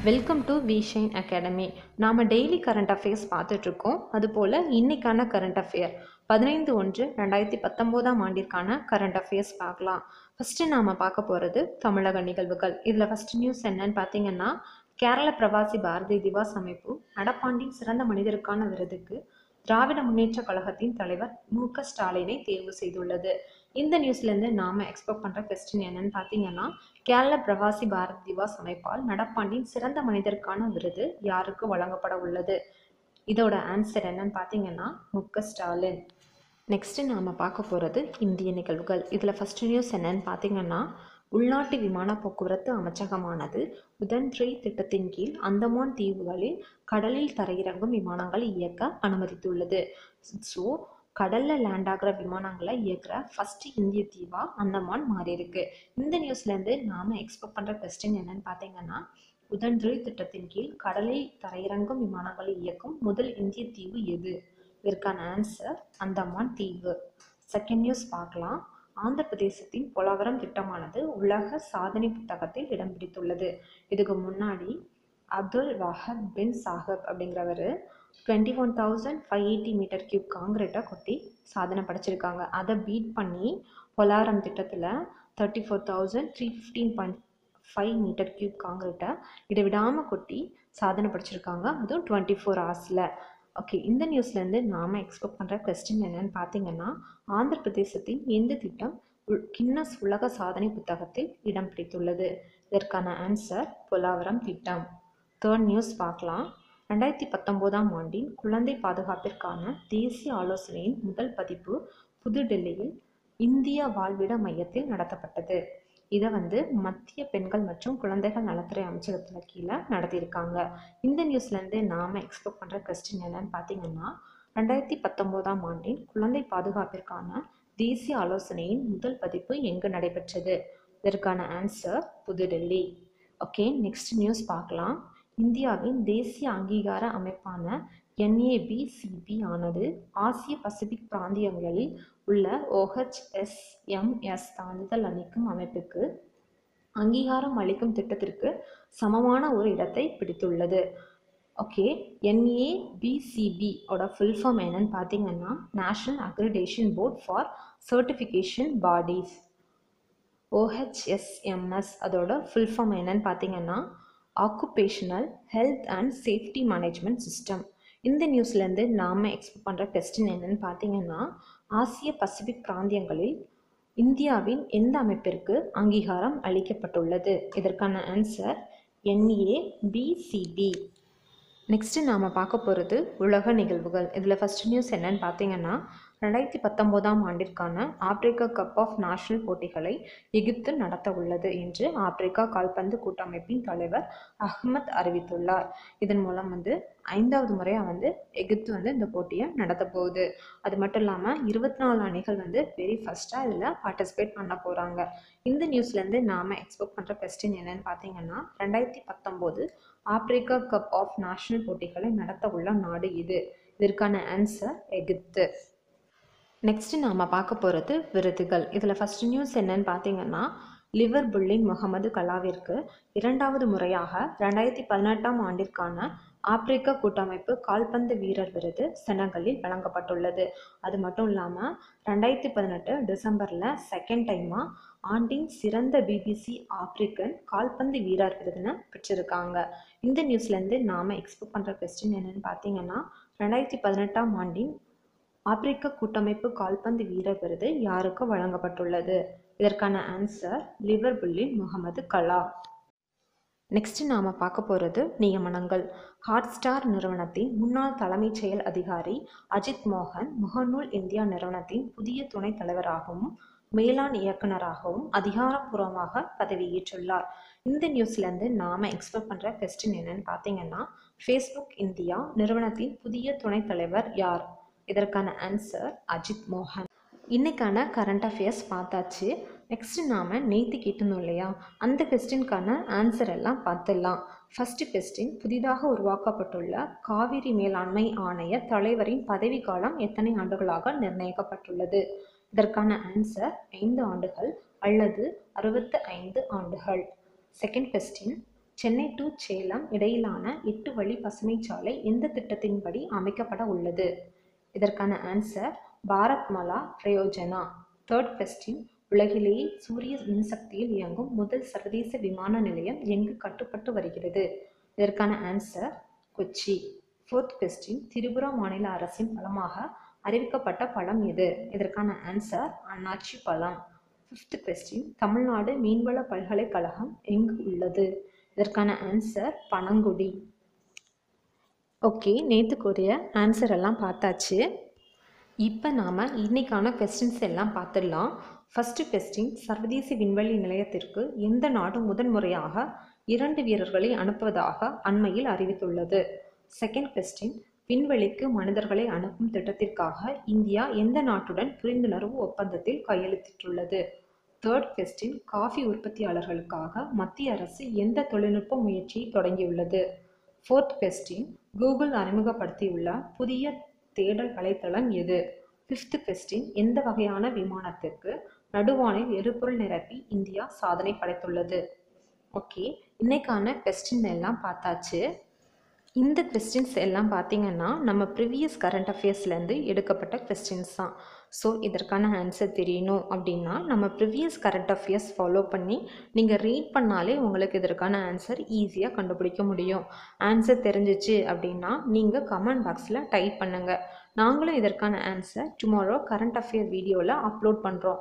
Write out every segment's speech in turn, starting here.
Welcome to Vishine academy. நாம் daily current affairs பார்த்துட்ருக்கோம். அதுபோல் இன்றைக்கான கரண்ட் அஃபேர் 15/1/2019 ஆண்டிற்கான கரண்ட் அஃபேர்ஸ் பார்க்கலாம். ஃபஸ்ட்டு நாம் பார்க்க போகிறது தமிழக நிகழ்வுகள். இதில் ஃபஸ்ட்டு நியூஸ் என்னன்னு பார்த்தீங்கன்னா, கேரள பிரவாசி பாரதி திவாஸ் அமைப்பு நடப்பாண்டின் சிறந்த மனிதருக்கான விருதுக்கு திராவிட முன்னேற்ற கழகத்தின் தலைவர் மு.க. ஸ்டாலினை தேர்வு செய்துள்ளது. இந்த நியூஸ்லேருந்து நாம் எக்ஸ்பெக்ட் பண்ணுற கொஸ்டின் என்னன்னு பார்த்தீங்கன்னா, கேரள பிரவாசி பாரத் திவாஸ் அமைப்பால் நடப்பாண்டின் சிறந்த மனிதருக்கான விருது யாருக்கு வழங்கப்பட உள்ளது? இதோட ஆன்சர் என்னன்னு பார்த்தீங்கன்னா, மு.க. ஸ்டாலின். நெக்ஸ்ட்டு நாம் பார்க்க போகிறது இந்திய நிகழ்வுகள். இதில் ஃபஸ்ட்டு நியூஸ் என்னன்னு பார்த்தீங்கன்னா, உள்நாட்டு விமான போக்குவரத்து அமைச்சகமானது உதன் 3 திட்டத்தின் கீழ் அந்தமான் தீவுகளில் கடலில் தரையிறங்கும் விமானங்களை இயக்க அனுமதித்துள்ளது. ஸோ கடலில் லேண்ட் ஆகிற விமானங்களை இயக்குற ஃபஸ்ட்டு இந்திய தீவாக அந்தமான் மாறி இருக்கு. இந்த நியூஸ்லேருந்து நாம் எக்ஸ்பெக்ட் பண்ணுற கொஸ்டின் என்னன்னு பார்த்தீங்கன்னா, உதன் 3 திட்டத்தின் கீழ் கடலில் தரையிறங்கும் விமானங்களை இயக்கும் முதல் இந்திய தீவு எது? இதற்கான ஆன்சர் அந்தமான் தீவு. செகண்ட் நியூஸ் பார்க்கலாம். ஆந்திர பிரதேசத்தின் போலவரம் திட்டமானது உலக சாதனை புத்தகத்தில் இடம் பிடித்துள்ளது. இதுக்கு முன்னாடி அப்துல் வஹப் பின் சாஹிப் அப்படிங்கிறவர் 21,580 மீட்டர் கியூப் காங்கிரீட்டை கொட்டி சாதனை படைச்சிருக்காங்க. அதை பீட் பண்ணி போலாரம் திட்டத்தில் 34,315.5 மீட்டர் கியூப் காங்கிரீட்டை இடைவிடாமல் கொட்டி சாதனை படைச்சிருக்காங்க. அதுவும் 24 ஹவர்ஸில். ஓகே, இந்த நியூஸ்லேருந்து நாம் எக்ஸ்பெக்ட் பண்ணுற கொஸ்டின் என்னன்னு பார்த்தீங்கன்னா, ஆந்திர பிரதேசத்தின் எந்த திட்டம் கின்னஸ் உலக சாதனை புத்தகத்தில் இடம் பிடித்துள்ளது? இதற்கான ஆன்சர் போலாவரம் திட்டம். தேர்ட் நியூஸ் பார்க்கலாம். 2019 ஆண்டின் குழந்தை பாதுகாப்பிற்கான தேசிய ஆலோசனையின் முதல் பதிப்பு புதுடெல்லியில் இந்திய வாழ்விட மையத்தில் நடத்தப்பட்டது. இதை மத்திய பெண்கள் மற்றும் குழந்தைகள் நலத்துறை அமைச்சகத்தில் கீழே நடத்தியிருக்காங்க. இந்த நியூஸ்லேருந்து நாம் எக்ஸ்பெக்ட் பண்ணுற கொஸ்டின் என்னன்னு பார்த்தீங்கன்னா, 2019 ஆண்டின் குழந்தை பாதுகாப்பிற்கான தேசிய ஆலோசனையின் முதல் பதிப்பு எங்கு நடைபெற்றது? இதற்கான ஆன்சர் புதுடெல்லி. ஓகே, நெக்ஸ்ட் நியூஸ் பார்க்கலாம். இந்தியாவின் தேசிய அங்கீகார அமைப்பான NABCP ஆனது ஆசிய பசிபிக் பிராந்தியங்களில் உள்ள OHSMS சான்றிதழ் அளிக்கும் அமைப்புக்கு அங்கீகாரம் அளிக்கும் திட்டத்திற்கு சமமான ஒரு இடத்தை பிடித்துள்ளது. ஓகே, NABCB ஓட ஃபுல் ஃபார்ம் என்னன்னு பார்த்தீங்கன்னா, national accreditation board for certification bodies. OHSMS அதோட ஃபுல் ஃபார்ம் என்னன்னு பார்த்தீங்கன்னா, occupational health and safety management system. இந்த நியூஸ்லேருந்து நாம் எக்ஸ்பெக்ட் பண்ணுற கொஸ்டின் என்னன்னு பார்த்தீங்கன்னா, ஆசிய பசிபிக் பிராந்தியங்களில் இந்தியாவின் எந்த அமைப்பிற்கு அங்கீகாரம் அளிக்கப்பட்டுள்ளது? இதற்கான ஆன்சர் NABCB. நெக்ஸ்ட்டு நாம் பார்க்க போகிறது உலக நிகழ்வுகள். இதில் ஃபஸ்ட் நியூஸ் என்னன்னு பார்த்தீங்கன்னா, 2019 ஆண்டிற்கான ஆப்பிரிக்கா கப் ஆஃப் நேஷனல் போட்டிகளை எகிப்து நடத்த உள்ளது என்று ஆப்பிரிக்கா கால்பந்து கூட்டமைப்பின் தலைவர் அஹ்மத் அறிவித்துள்ளார். இதன் மூலம் 5வது முறையாக எகிப்து இந்த போட்டியை நடத்த போகுது. அது மட்டும் இல்லாமல் 24 அணிகள் வெரி ஃபஸ்ட்டாக இதில் பார்ட்டிசிபேட் பண்ண போகிறாங்க. இந்த நியூஸ்லேருந்து நாம் எக்ஸ்பெக்ட் பண்ணுற கொஸ்டின் என்னன்னு பார்த்தீங்கன்னா, 2019 ஆப்பிரிக்கா கப் ஆஃப் நேஷனல் போட்டிகளை நடத்த உள்ள நாடு இது? இதற்கான ஆன்சர் எகிப்து. நெக்ஸ்ட் நாம் பார்க்க போகிறது விருதுகள். இதில் ஃபஸ்ட் நியூஸ் என்னன்னு பார்த்தீங்கன்னா, லிவர்பூலின் முகமது கலாவிற்கு 2வது முறையாக 2018 ஆண்டிற்கான ஆப்பிரிக்க கூட்டமைப்பு கால்பந்து வீரர் விருது செனகலில் வழங்கப்பட்டுள்ளது. அது மட்டும் இல்லாமல் 2018 டிசம்பரில் செகண்ட் டைமாக ஆண்டின் சிறந்த BBC ஆப்பிரிக்கன் கால்பந்து வீரர் விருதுன்னு பெற்றிருக்காங்க. இந்த நியூஸ்லேருந்து நாம் எக்ஸ்பெக்ட் பண்ணுற கொஸ்டின் என்னன்னு பார்த்தீங்கன்னா, 2018 ஆண்டின் ஆப்பிரிக்க கூட்டமைப்பு கால்பந்து வீரர் விருது யாருக்கு வழங்கப்பட்டுள்ளது? இதற்கான ஆன்சர் லிவர்பூலின் முகமது கலா. நெக்ஸ்ட் நாம் பார்க்க போகிறது நியமனங்கள். ஹாட்ஸ்டார் நிறுவனத்தின் முன்னாள் தலைமைச் செயல் அதிகாரி அஜித் மோகன் முகநூல் இந்தியா நிறுவனத்தின் புதிய துணைத் தலைவராகவும் மேலாண் இயக்குநராகவும் அதிகாரப்பூர்வமாக பதவியேற்றுள்ளார். இந்த நியூஸ்லேருந்து நாம் எக்ஸ்பெக்ட் பண்ணுற கொஸ்டின் என்னன்னு பார்த்தீங்கன்னா, ஃபேஸ்புக் இந்தியா நிறுவனத்தின் புதிய துணைத் தலைவர் யார்? இதற்கான ஆன்சர் அஜித் மோகன். இன்னைக்கான கரண்ட் அஃபேர்ஸ் பார்த்தாச்சு. நெக்ஸ்ட்டு நாம் நேற்று கேட்டிருந்தோம் இல்லையா, அந்த கொஸ்டினுக்கான ஆன்சர் எல்லாம் பார்த்துடலாம். ஃபஸ்ட்டு கொஸ்டின், புதிதாக உருவாக்கப்பட்டுள்ள காவிரி மேலாண்மை ஆணைய தலைவரின் பதவி காலம் எத்தனை ஆண்டுகளாக நிர்ணயிக்கப்பட்டுள்ளது? இதற்கான ஆன்சர் 5 ஆண்டுகள் அல்லது 65 ஆண்டுகள். Second question, Chennai to Salem இடையிலான 8 வழி பசுமைச்சாலை எந்த திட்டத்தின்படி அமைக்கப்பட உள்ளது? இதற்கான ஆன்சர் பாரத்மாலா பிரயோஜனா. தேர்ட் கொஸ்டின், உலகிலேயே சூரிய மின்சக்தியில் இயங்கும் முதல் சர்வதேச விமான நிலையம் எங்கு கட்டப்பட்டு வருகிறது? இதற்கான answer Kochi. Fourth question, Tripura மாநில அரசின் பழமாக அறிவிக்கப்பட்ட பழம் எது? இதற்கான ஆன்சர் அன்னாச்சி பழம். ஃபிஃப்த் கொஸ்டின், தமிழ்நாடு மீன்வள பல்கலைக்கழகம் எங்கு உள்ளது? இதற்கான ஆன்சர் பனங்குடி. ஓகே, நேற்றுக்குரிய ஆன்சர் எல்லாம் பார்த்தாச்சு. இப்போ நாம் இன்னைக்கான கொஸ்டின்ஸ் எல்லாம் பார்த்துடலாம். ஃபர்ஸ்ட் கொஸ்டின், சர்வதேச விண்வெளி நிலையத்திற்கு எந்த நாடு முதன்முறையாக 2 வீரர்களை அனுப்புவதாக அண்மையில் அறிவித்துள்ளது? செகண்ட் கொஸ்டின், விண்வெளிக்கு மனிதர்களை அனுப்பும் திட்டத்திற்காக இந்தியா எந்த நாட்டுடன் புரிந்துணர்வு ஒப்பந்தத்தில் கையெழுத்திட்டுள்ளது? தேர்ட் கொஸ்டின், காஃபி உற்பத்தியாளர்களுக்காக மத்திய அரசு எந்த தொழில்நுட்ப முயற்சியை தொடங்கியுள்ளது? ஃபோர்த் கொஸ்டின், கூகுள் அறிமுகப்படுத்தியுள்ள புதிய தேடல் வலைத்தளம் எது? ஃபிஃப்த் கொஸ்டின், எந்த வகையான விமானத்திற்கு நடுவானில் எரிபொருள் நிரப்பி இந்தியா சாதனை படைத்துள்ளது? ஓகே, இன்னைக்கான கொஸ்டின் எல்லாம் பார்த்தாச்சு. இந்த கொஸ்டின்ஸ் எல்லாம் பார்த்தீங்கன்னா நம்ம ப்ரீவியஸ் கரண்ட் அஃபேர்ஸ்லேருந்து எடுக்கப்பட்ட கொஸ்டின்ஸ் தான். ஸோ இதற்கான ஆன்சர் தெரியணும் அப்படின்னா நம்ம ப்ரீவியஸ் கரண்ட் அஃபேர்ஸ் ஃபாலோ பண்ணி நீங்கள் ரீட் பண்ணாலே உங்களுக்கு இதற்கான ஆன்சர் ஈஸியாக கண்டுபிடிக்க முடியும். ஆன்சர் தெரிஞ்சிச்சு அப்படின்னா நீங்கள் கமெண்ட் பாக்ஸில் டைப் பண்ணுங்கள். நாங்களும் இதற்கான ஆன்சர் டுமாரோ கரண்ட் அஃபேர் வீடியோவில் அப்லோட் பண்ணுறோம்.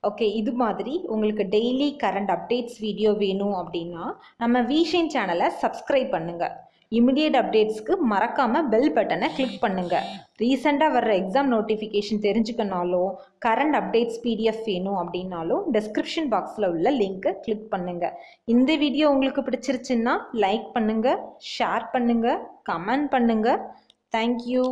ஓகே, இது மாதிரி உங்களுக்கு டெய்லி கரண்ட் அப்டேட்ஸ் வீடியோ வேணும் அப்படின்னா நம்ம விஷன் சேனலை சப்ஸ்கிரைப் பண்ணுங்கள். இமிடியேட் அப்டேட்ஸ்க்கு மறக்காமல் பெல் பட்டனை கிளிக் பண்ணுங்கள். ரீசெண்டாக வர்ற எக்ஸாம் நோட்டிஃபிகேஷன் தெரிஞ்சுக்கனாலும் கரண்ட் அப்டேட்ஸ் PDF வேணும் அப்படின்னாலும் டிஸ்கிரிப்ஷன் பாக்ஸில் உள்ள லிங்க்கை கிளிக் பண்ணுங்கள். இந்த வீடியோ உங்களுக்கு பிடிச்சிருச்சுன்னா லைக் பண்ணுங்கள், ஷேர் பண்ணுங்கள், கமெண்ட் பண்ணுங்கள். தேங்க்யூ.